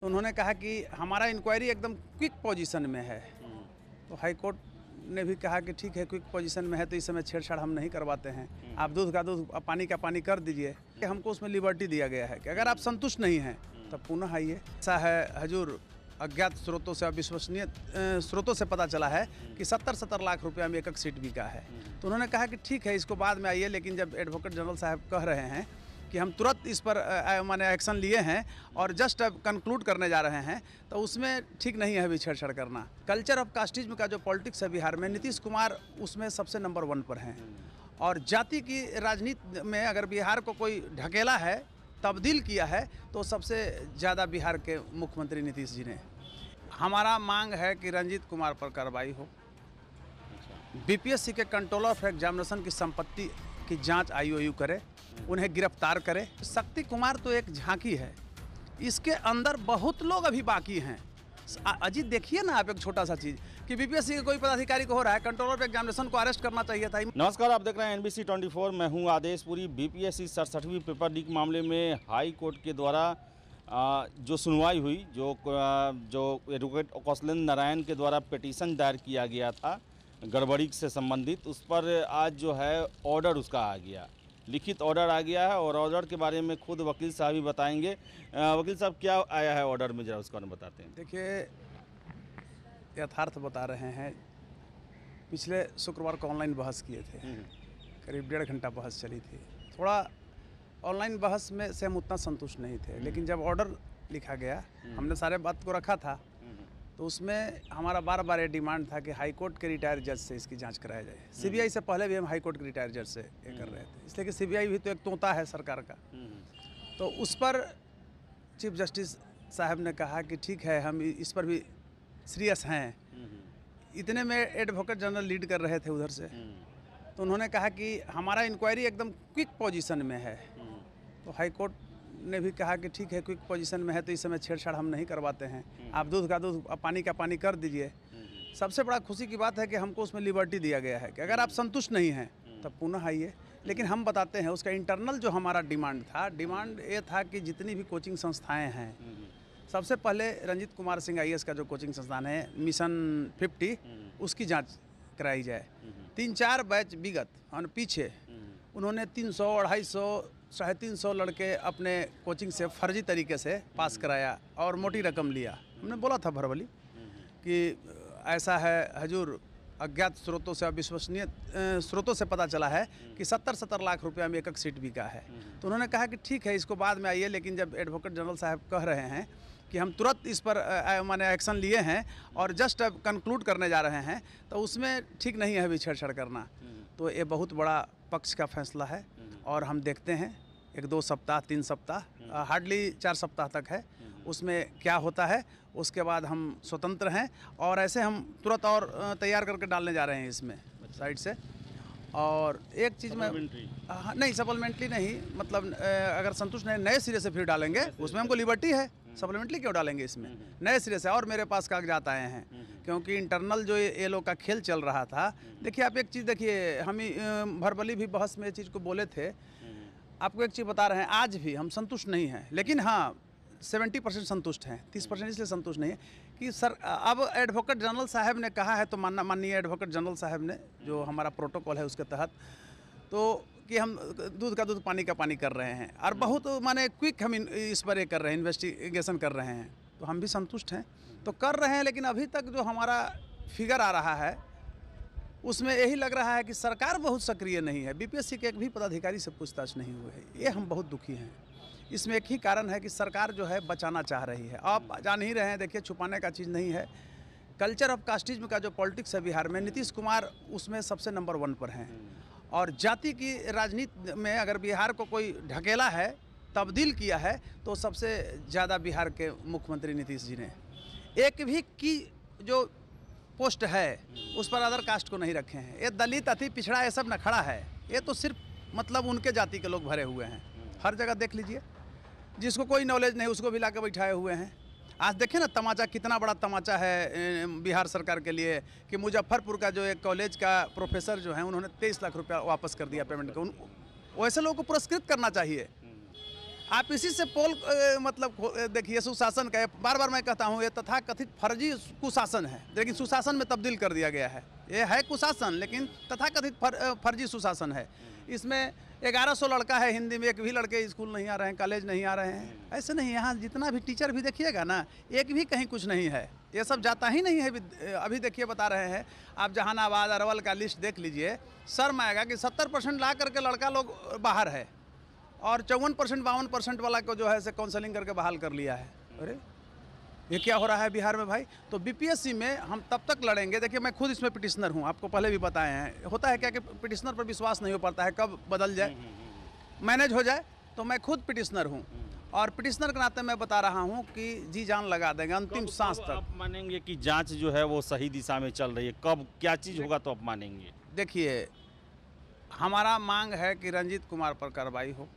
उन्होंने कहा कि हमारा इंक्वायरी एकदम क्विक पोजीशन में है। तो हाई कोर्ट ने भी कहा कि ठीक है, क्विक पोजीशन में है तो इस समय छेड़छाड़ हम नहीं करवाते हैं। आप दूध का दूध, पानी का पानी कर दीजिए। कि हमको उसमें लिबर्टी दिया गया है कि अगर आप संतुष्ट नहीं हैं तब पुनः आइए। ऐसा है हजूर, अज्ञात स्रोतों से, अविश्वसनीय स्रोतों से पता चला है कि 70 लाख रुपया में एक सीट बिका है। तो उन्होंने कहा कि ठीक है, इसको बाद में आइए। लेकिन जब एडवोकेट जनरल साहब कह रहे हैं कि हम तुरंत इस पर माने एक्शन लिए हैं और जस्ट अब कंक्लूड करने जा रहे हैं, तो उसमें ठीक नहीं है अभी छेड़छाड़ करना। कल्चर ऑफ कास्टिज्म का जो पॉलिटिक्स है बिहार में, नीतीश कुमार उसमें सबसे नंबर 1 पर हैं। और जाति की राजनीति में अगर बिहार को कोई ढकेला है, तब्दील किया है, तो सबसे ज़्यादा बिहार के मुख्यमंत्री नीतीश जी ने। हमारा मांग है कि रंजीत कुमार पर कार्रवाई हो। बीपीएससी के कंट्रोलर ऑफ एग्जामिनेशन की संपत्ति की जांच आईओयू करे, उन्हें गिरफ्तार करे। शक्ति कुमार तो एक झांकी है, इसके अंदर बहुत लोग अभी बाकी हैं। अजीत, देखिए ना आप एक छोटा सा चीज़ कि बीपीएससी के कोई पदाधिकारी को हो रहा है, कंट्रोलर ऑफ एग्जामिनेशन को अरेस्ट करना चाहिए था। नमस्कार, आप देख रहे हैं NBC 24। मैं हूं आदेश पुरी। बीपीएससी 67वीं पेपर लीक मामले में हाई कोर्ट के द्वारा जो सुनवाई हुई, जो एडवोकेट कौशलेंद्र नारायण के द्वारा पिटीशन दायर किया गया था गड़बड़ी से संबंधित, उस पर आज जो है ऑर्डर उसका आ गया, लिखित ऑर्डर आ गया है। और ऑर्डर के बारे में खुद वकील साहब ही बताएंगे। वकील साहब, क्या आया है ऑर्डर में, जरा उसका बताते हैं। देखिए, यथार्थ बता रहे हैं। पिछले शुक्रवार को ऑनलाइन बहस किए थे, करीब 1.5 घंटा बहस चली थी। थोड़ा ऑनलाइन बहस में से हम उतना संतुष्ट नहीं थे, लेकिन जब ऑर्डर लिखा गया, हमने सारे बात को रखा था, तो उसमें हमारा बार बार ये डिमांड था कि हाई कोर्ट के रिटायर्ड जज से इसकी जांच कराया जाए। सीबीआई से पहले भी हम हाई कोर्ट के रिटायर्ड जज से ये कर रहे थे, इसलिए कि सीबीआई भी तो एक तोता है सरकार का। तो उस पर चीफ जस्टिस साहब ने कहा कि ठीक है, हम इस पर भी सीरियस हैं। इतने में एडवोकेट जनरल लीड कर रहे थे उधर से, तो उन्होंने कहा कि हमारा इंक्वायरी एकदम क्विक पोजीशन में है। तो हाई कोर्ट ने भी कहा कि ठीक है, क्विक पोजीशन में है तो इस समय छेड़छाड़ हम नहीं करवाते हैं। आप दूध का दूध, पानी का पानी कर दीजिए। सबसे बड़ा खुशी की बात है कि हमको उसमें लिबर्टी दिया गया है कि अगर आप संतुष्ट नहीं हैं तब पुनः आइए। लेकिन हम बताते हैं उसका इंटरनल जो हमारा डिमांड था, डिमांड ये था कि जितनी भी कोचिंग संस्थाएं हैं, सबसे पहले रंजीत कुमार सिंह IAS का जो कोचिंग संस्थान है मिशन 50, उसकी जांच कराई जाए। 3-4 बैच विगत और पीछे उन्होंने 300, 250, 350 लड़के अपने कोचिंग से फर्जी तरीके से पास कराया और मोटी रकम लिया। हमने बोला था भरवली कि ऐसा है हजूर, अज्ञात स्रोतों से, अविश्वसनीय स्रोतों से पता चला है कि 70 लाख रुपया में एक सीट बिका है। तो उन्होंने कहा कि ठीक है, इसको बाद में आइए। लेकिन जब एडवोकेट जनरल साहब कह रहे हैं कि हम तुरंत इस पर माने एक्शन लिए हैं और जस्ट अब कंक्लूड करने जा रहे हैं, तो उसमें ठीक नहीं है अभी छेड़छाड़ करना। तो ये बहुत बड़ा पक्ष का फैसला है और हम देखते हैं 1-2 सप्ताह, 3 सप्ताह, हार्डली 4 सप्ताह तक है, उसमें क्या होता है। उसके बाद हम स्वतंत्र हैं और ऐसे हम तुरंत और तैयार करके डालने जा रहे हैं इसमें साइड से। और एक चीज़ में नहीं, सप्लीमेंट्री नहीं, मतलब अगर संतुष्ट नहीं, नए सिरे से फिर डालेंगे। उसमें हमको लिबर्टी है, सप्लीमेंट्री क्यों डालेंगे इसमें, नए सिरे से। और मेरे पास कागजात आए हैं, क्योंकि इंटरनल जो ये लोग का खेल चल रहा था। देखिए, आप एक चीज़ देखिए, हम भरबली भी बहस में ये चीज़ को बोले थे। आपको एक चीज़ बता रहे हैं, आज भी हम संतुष्ट नहीं हैं, लेकिन हाँ 70% संतुष्ट हैं। 30% इसलिए संतुष्ट नहीं है कि सर, अब एडवोकेट जनरल साहब ने कहा है, तो माननीय एडवोकेट जनरल साहब ने, जो हमारा प्रोटोकॉल है उसके तहत, तो कि हम दूध का दूध, पानी का पानी कर रहे हैं और बहुत माने क्विक हम इस पर ये कर रहे हैं, इन्वेस्टिगेशन कर रहे हैं। तो हम भी संतुष्ट हैं, तो कर रहे हैं। लेकिन अभी तक जो हमारा फिगर आ रहा है उसमें यही लग रहा है कि सरकार बहुत सक्रिय नहीं है। बीपीएससी के एक भी पदाधिकारी से पूछताछ नहीं हुए है। ये हम बहुत दुखी हैं। इसमें एक ही कारण है कि सरकार जो है बचाना चाह रही है। आप जान ही रहे हैं, देखिए, छुपाने का चीज़ नहीं है। कल्चर ऑफ कास्टिज्म का जो पॉलिटिक्स है बिहार में, नीतीश कुमार उसमें सबसे नंबर 1 पर हैं। और जाति की राजनीति में अगर बिहार को कोई ढकेला है, तब्दील किया है, तो सबसे ज़्यादा बिहार के मुख्यमंत्री नीतीश जी ने। एक भी की जो पोस्ट है उस पर अदर कास्ट को नहीं रखे हैं। ये दलित, अति पिछड़ा, ये सब न खड़ा है। ये तो सिर्फ मतलब उनके जाति के लोग भरे हुए हैं। हर जगह देख लीजिए, जिसको कोई नॉलेज नहीं उसको भी ला के बैठाए हुए हैं। आज देखें ना तमाचा, कितना बड़ा तमाचा है बिहार सरकार के लिए कि मुजफ्फरपुर का जो एक कॉलेज का प्रोफेसर जो है, उन्होंने 23 लाख रुपया वापस कर दिया पेमेंट को। वैसे लोगों को पुरस्कृत करना चाहिए। आप इसी से पोल मतलब देखिए सुशासन का, बार बार मैं कहता हूँ ये तथाकथित फर्जी कुशासन है, लेकिन सुशासन में तब्दील कर दिया गया है। ये है कुशासन लेकिन तथाकथित फर्जी सुशासन है। इसमें 1100 लड़का है हिंदी में, एक भी लड़के स्कूल नहीं आ रहे हैं, कॉलेज नहीं आ रहे हैं। ऐसे नहीं, यहाँ जितना भी टीचर भी देखिएगा ना, एक भी कहीं कुछ नहीं है, ये सब जाता ही नहीं है। अभी देखिए बता रहे हैं आप, जहानाबाद अरवल का लिस्ट देख लीजिए, शर्म आएगा कि 70% ला करके लड़का लोग बाहर है और 54% 52% वाला को जो है से काउंसलिंग करके बहाल कर लिया है। अरे ये क्या हो रहा है बिहार में भाई? तो बीपीएससी में हम तब तक लड़ेंगे। देखिए मैं खुद इसमें पिटिशनर हूँ, आपको पहले भी बताए हैं। होता है क्या कि पिटिशनर पर विश्वास नहीं हो पाता है, कब बदल जाए, मैनेज हो जाए। तो मैं खुद पिटिशनर हूँ और पिटिशनर के नाते मैं बता रहा हूँ कि जी जान लगा देंगे अंतिम सांस तक। आप मानेंगे कि जांच जो है वो सही दिशा में चल रही है? कब क्या चीज़ होगा तो आप मानेंगे? देखिए हमारा मांग है कि रंजीत कुमार पर कार्रवाई हो।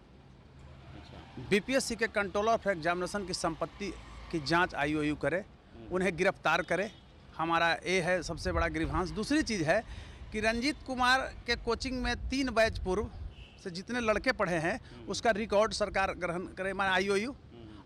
बीपीएससी के कंट्रोलर ऑफ एग्जामिनेशन की संपत्ति की जांच आईओयू करे, उन्हें गिरफ्तार करे। हमारा ये है सबसे बड़ा ग्रीवांस। दूसरी चीज़ है कि रंजीत कुमार के कोचिंग में 3 बैच पूर्व से जितने लड़के पढ़े हैं उसका रिकॉर्ड सरकार ग्रहण करे, माना आईओयू,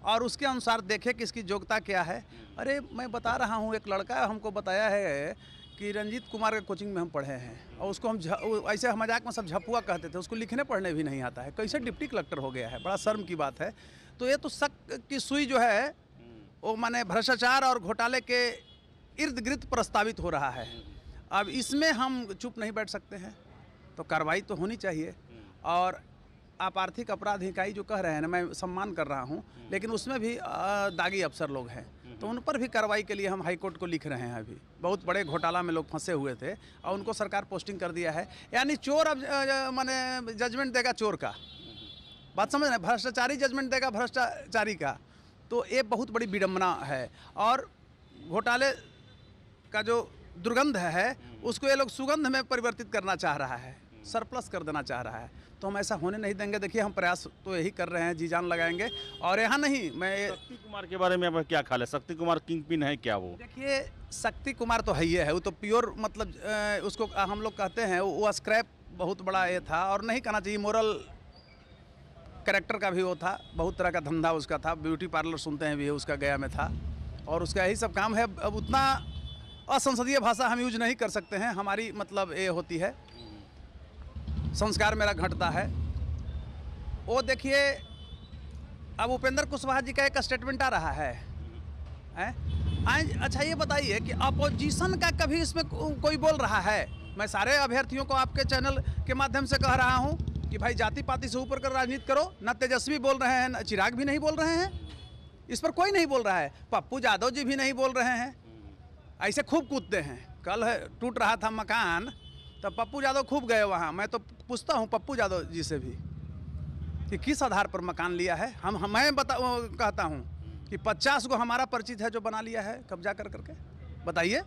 और उसके अनुसार देखे कि इसकी योग्यता क्या है। अरे मैं बता रहा हूँ, एक लड़का हमको बताया है कि रंजीत कुमार के कोचिंग में हम पढ़े हैं और उसको हम ऐसे मजाक में सब झपुआ कहते थे, उसको लिखने पढ़ने भी नहीं आता है, कैसे डिप्टी कलेक्टर हो गया है, बड़ा शर्म की बात है। तो ये तो शक की सुई जो है वो माने भ्रष्टाचार और घोटाले के इर्द गिर्द प्रस्तावित हो रहा है। अब इसमें हम चुप नहीं बैठ सकते हैं, तो कार्रवाई तो होनी चाहिए। और आप आर्थिक अपराध इकाई जो कह रहे हैं ना, मैं सम्मान कर रहा हूं, लेकिन उसमें भी दागी अफसर लोग हैं, तो उन पर भी कार्रवाई के लिए हम हाई कोर्ट को लिख रहे हैं। अभी बहुत बड़े घोटाला में लोग फंसे हुए थे और उनको सरकार पोस्टिंग कर दिया है। यानी चोर अब माने जजमेंट देगा चोर का, बात समझ रहे हैं, भ्रष्टाचारी जजमेंट देगा भ्रष्टाचारी का। तो ये बहुत बड़ी विडम्बना है और घोटाले का जो दुर्गंध है उसको ये लोग सुगंध में परिवर्तित करना चाह रहा है, सरप्लस कर देना चाह रहा है। तो हम ऐसा होने नहीं देंगे। देखिए हम प्रयास तो यही कर रहे हैं, जी जान लगाएंगे। और यहाँ नहीं, मैं शक्ति कुमार के बारे में आपका क्या ख्याल है? शक्ति कुमार किंग पिन है क्या वो? देखिए शक्ति कुमार तो है ही है, वो तो प्योर मतलब उसको हम लोग कहते हैं वो स्क्रैप बहुत बड़ा ये था, और नहीं कहना चाहिए, मोरल कैरेक्टर का भी वो था, बहुत तरह का धंधा उसका था, ब्यूटी पार्लर सुनते हैं भी उसका गया में था, और उसका यही सब काम है। अब उतना असंसदीय भाषा हम यूज नहीं कर सकते हैं, हमारी मतलब ये होती है, संस्कार मेरा घटता है। वो देखिए अब उपेंद्र कुशवाहा जी का एक स्टेटमेंट आ रहा है, अच्छा ये बताइए कि अपोजिशन का कभी इसमें कोई बोल रहा है? मैं सारे अभ्यर्थियों को आपके चैनल के माध्यम से कह रहा हूं कि भाई जाति पाति से ऊपर कर राजनीति करो। न तेजस्वी बोल रहे हैं, न चिराग भी नहीं बोल रहे हैं, इस पर कोई नहीं बोल रहा है, पप्पू यादव जी भी नहीं बोल रहे हैं, ऐसे खूब कूदते हैं। कल टूट रहा था मकान तो पप्पू यादव खूब गए वहाँ। मैं तो पूछता हूँ पप्पू यादव जी से भी कि किस आधार पर मकान लिया है। मैं कहता हूँ कि 50 को हमारा परिचित है जो बना लिया है कब्जा कर करके, बताइए।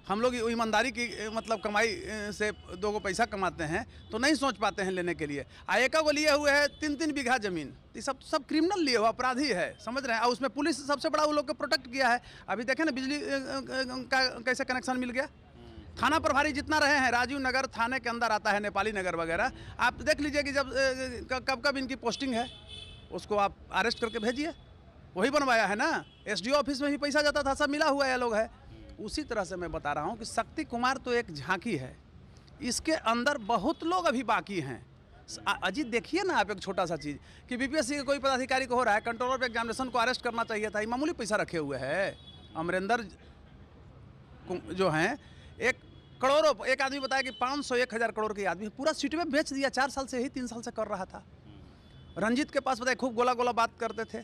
हम लोग ईमानदारी की मतलब कमाई से 2 पैसा कमाते हैं तो नहीं सोच पाते हैं लेने के लिए। आयका को लिए हुए है 3-3 बीघा जमीन, ये सब क्रिमिनल लिए हुआ अपराधी है, समझ रहे हैं। और उसमें पुलिस सबसे बड़ा वो लोग को प्रोटेक्ट किया है। अभी देखें ना बिजली का कैसे कनेक्शन मिल गया। थाना प्रभारी जितना रहे हैं, राजीव नगर थाने के अंदर आता है, नेपाली नगर वगैरह, आप देख लीजिए कि जब कब इनकी पोस्टिंग है, उसको आप अरेस्ट करके भेजिए। वही बनवाया है ना, एसडीओ ऑफिस में भी पैसा जाता था, सब मिला हुआ है लोग है। उसी तरह से मैं बता रहा हूँ कि शक्ति कुमार तो एक झांकी है, इसके अंदर बहुत लोग अभी बाकी हैं। अजीत देखिए ना आप, एक छोटा सा चीज़ कि बीपीएससी के कोई पदाधिकारी को हो रहा है, कंट्रोलर ऑफ एग्जामिनेशन को अरेस्ट करना चाहिए था, ये मामूली पैसा रखे हुए है। अमरिंदर जो हैं 1 करोड़, एक आदमी बताया कि 500-1000 करोड़ के आदमी पूरा सीट में बेच दिया, 4 साल से ही 3 साल से कर रहा था। रंजीत के पास बताए खूब गोला बात करते थे।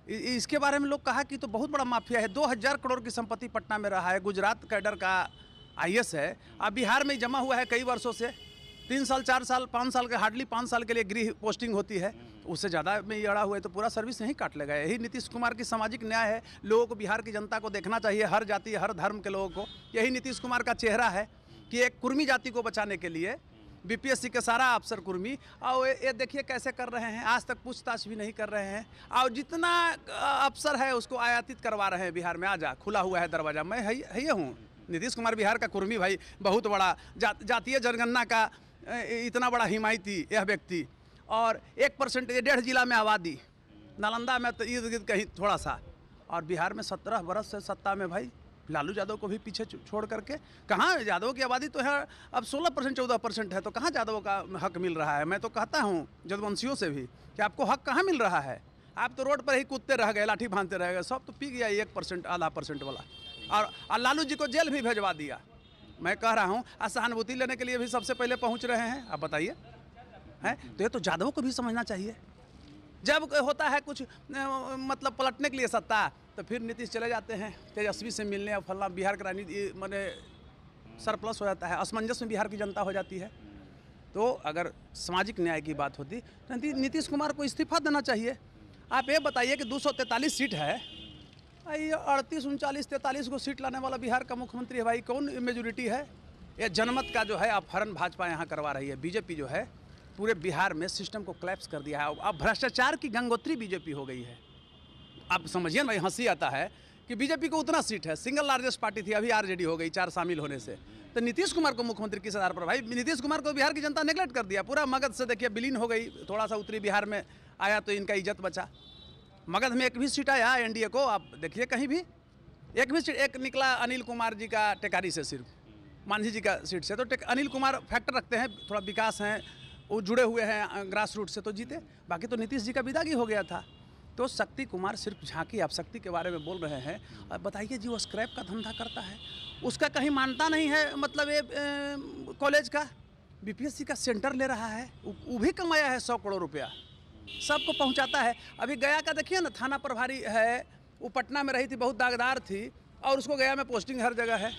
इसके बारे में लोग कहा कि तो बहुत बड़ा माफिया है, 2000 करोड़ की संपत्ति पटना में रहा है, गुजरात कैडर का आईएएस है, अब बिहार में जमा हुआ है कई वर्षों से, 3 साल 4 साल 5 साल के, हार्डली 5 साल के लिए गृह पोस्टिंग होती है, उससे ज़्यादा में ये अड़ा हुआ है, तो पूरा सर्विस नहीं काट लेगा। यही नीतीश कुमार की सामाजिक न्याय है। लोगों को, बिहार की जनता को देखना चाहिए, हर जाति हर धर्म के लोगों को। यही नीतीश कुमार का चेहरा है कि एक कुर्मी जाति को बचाने के लिए बीपीएससी के सारा अफसर कुर्मी, और ये देखिए कैसे कर रहे हैं, आज तक पूछताछ भी नहीं कर रहे हैं, और जितना अफसर है उसको आयातित करवा रहे हैं बिहार में। आजा, खुला हुआ है दरवाज़ा, मैं है हूँ। नीतीश कुमार बिहार का कुर्मी भाई, बहुत बड़ा जातीय जनगणना का इतना बड़ा हिमायती यह व्यक्ति, और 1% 1.5 जिला में आबादी, नालंदा में तो इर्द गिर्द कहीं थोड़ा सा, और बिहार में 17 बरस से सत्ता में भाई लालू यादव को भी पीछे छोड़ करके कहाँ यादव की आबादी तो है अब 16% 14% है, तो कहाँ यादवों का हक मिल रहा है। मैं तो कहता हूँ जदवंशियों से भी कि आपको हक कहाँ मिल रहा है, आप तो रोड पर ही कूदते रह गए, लाठी भांजते रह गए, सब तो पी गया 1% आधा % वाला, और लालू जी को जेल भी भेजवा दिया। मैं कह रहा हूँ सहानुभूति लेने के लिए भी सबसे पहले पहुँच रहे हैं, आप बताइए हैं। तो ये तो यादवों को भी समझना चाहिए। जब होता है कुछ मतलब पलटने के लिए सत्ता, तो फिर नीतीश चले जाते हैं तेजस्वी से मिलने, और फलना बिहार का राजनीति मैंने सरप्लस हो जाता है, असमंजस में बिहार की जनता हो जाती है। तो अगर सामाजिक न्याय की बात होती तो नीतीश कुमार को इस्तीफा देना चाहिए। आप ये बताइए कि 243 सीट है, ये 38 39 43 को सीट लाने वाला बिहार का मुख्यमंत्री है भाई, कौन मेजोरिटी है। ये जनमत का जो है अपहरण भाजपा यहाँ करवा रही है। बीजेपी जो है पूरे बिहार में सिस्टम को क्लैप्स कर दिया है। अब भ्रष्टाचार की गंगोत्री बीजेपी हो गई है। आप समझिए ना भाई, हंसी आता है कि बीजेपी को उतना सीट है, सिंगल लार्जेस्ट पार्टी थी, अभी आरजेडी हो गई 4 शामिल होने से। तो नीतीश कुमार को मुख्यमंत्री किस आधार पर, भाई नीतीश कुमार को बिहार की जनता नेगलेक्ट कर दिया, पूरा मगध से देखिए विलीन हो गई। थोड़ा सा उत्तरी बिहार में आया तो इनका इज्जत बचा। मगध में एक भी सीट आया एनडीए को, आप देखिए कहीं भी एक भी सीट, एक निकला अनिल कुमार जी का टेकारी से, सिर्फ मांझी जी का सीट से। तो अनिल कुमार फैक्टर रखते हैं, थोड़ा विकास हैं, वो जुड़े हुए हैं ग्रास रूट से, तो जीते। बाकी तो नीतीश जी का विदागी हो गया था। तो शक्ति कुमार सिर्फ झांकी, आप शक्ति के बारे में बोल रहे हैं, अब बताइए जी वो स्क्रैप का धंधा करता है, उसका कहीं मानता नहीं है, मतलब ये कॉलेज का बीपीएससी का सेंटर ले रहा है, वो भी कमाया है 100 करोड़ रुपया, सबको पहुंचाता है। अभी गया का देखिए ना, थाना प्रभारी है, वो पटना में रही थी, बहुत दागदार थी, और उसको गया में पोस्टिंग हर जगह है।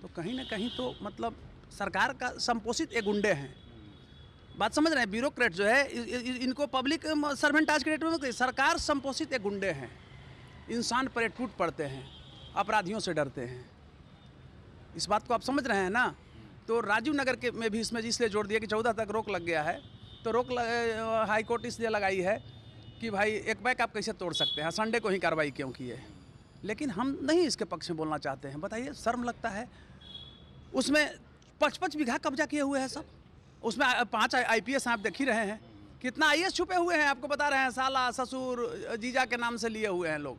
तो कहीं ना कहीं तो मतलब सरकार का संपोषित एक गुंडे हैं। बात समझ रहे हैं, ब्यूरोक्रेट जो है इनको पब्लिक सर्वेंट आज के डेट में सरकार संपोषित एक गुंडे हैं। इंसान पर टूट पड़ते हैं, अपराधियों से डरते हैं। इस बात को आप समझ रहे हैं ना। तो राजीव नगर के में भी इसमें इसलिए जोड़ दिया कि 14 तक रोक लग गया है। तो रोक हाई कोर्ट इसलिए लगाई है कि भाई एक बैक आप कैसे तोड़ सकते हैं, संडे को ही कार्रवाई क्यों की है। लेकिन हम नहीं इसके पक्ष में बोलना चाहते हैं। बताइए, शर्म लगता है। उसमें 55 बीघा कब्जा किए हुए हैं सब, उसमें 5 IPS आप देख ही रहे हैं, कितना IAS छुपे हुए हैं, आपको बता रहे हैं। साला, ससुर, जीजा के नाम से लिए हुए हैं लोग।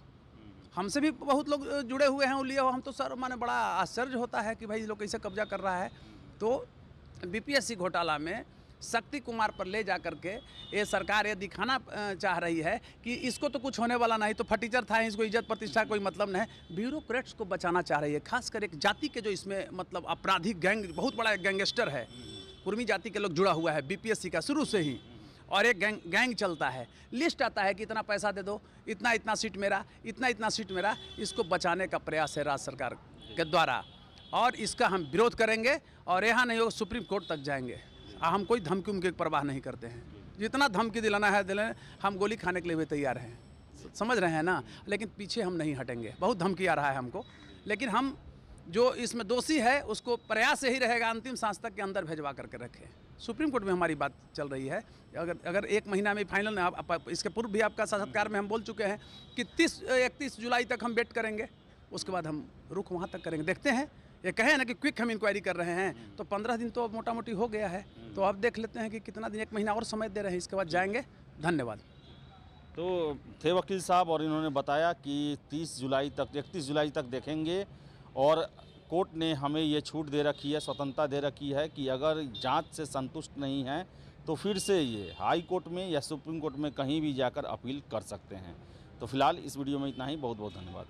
हमसे भी बहुत लोग जुड़े हुए हैं, वो लिए हो। हम तो सर माने बड़ा आश्चर्य होता है कि भाई लोग कैसे कब्जा कर रहा है। तो BPSC घोटाला में शक्ति कुमार पर ले जा करके ये सरकार ये दिखाना चाह रही है कि इसको तो कुछ होने वाला नहीं, तो फटीचर था, इसको इज्जत प्रतिष्ठा कोई मतलब नहीं। ब्यूरोक्रेट्स को बचाना चाह रही है, खासकर एक जाति के जो इसमें मतलब आपराधिक गैंग, बहुत बड़ा एक गैंगस्टर है, कुर्मी जाति के लोग जुड़ा हुआ है BPSC का शुरू से ही। और एक गैंग चलता है, लिस्ट आता है कि इतना पैसा दे दो, इतना इतना सीट मेरा, इतना इतना सीट मेरा। इसको बचाने का प्रयास है राज्य सरकार के द्वारा, और इसका हम विरोध करेंगे। और यहाँ नहीं होगा, सुप्रीम कोर्ट तक जाएंगे। हम कोई धमकी उमकी की परवाह नहीं करते हैं, जितना धमकी दिलाना है दिलाने, हम गोली खाने के लिए भी तैयार हैं, समझ रहे हैं ना। लेकिन पीछे हम नहीं हटेंगे। बहुत धमकी आ रहा है हमको, लेकिन हम जो इसमें दोषी है उसको प्रयास यही रहेगा अंतिम सांस तक के अंदर भेजवा करके रखें। सुप्रीम कोर्ट में हमारी बात चल रही है। अगर 1 महीना में फाइनल, इसके पूर्व भी आपका साक्षात्कार में हम बोल चुके हैं कि 31 जुलाई तक हम वेट करेंगे, उसके बाद हम रुख वहाँ तक करेंगे। देखते हैं, ये कहे ना कि क्विक हम इंक्वायरी कर रहे हैं, तो 15 दिन तो मोटा मोटी हो गया है। तो अब देख लेते हैं कि कितना दिन, 1 महीना और समय दे रहे हैं, इसके बाद जाएंगे। धन्यवाद। तो थे वकील साहब, और इन्होंने बताया कि 31 जुलाई तक देखेंगे। और कोर्ट ने हमें ये छूट दे रखी है, स्वतंत्रता दे रखी है कि अगर जांच से संतुष्ट नहीं है तो फिर से ये हाई कोर्ट में या सुप्रीम कोर्ट में कहीं भी जाकर अपील कर सकते हैं। तो फिलहाल इस वीडियो में इतना ही। बहुत बहुत धन्यवाद।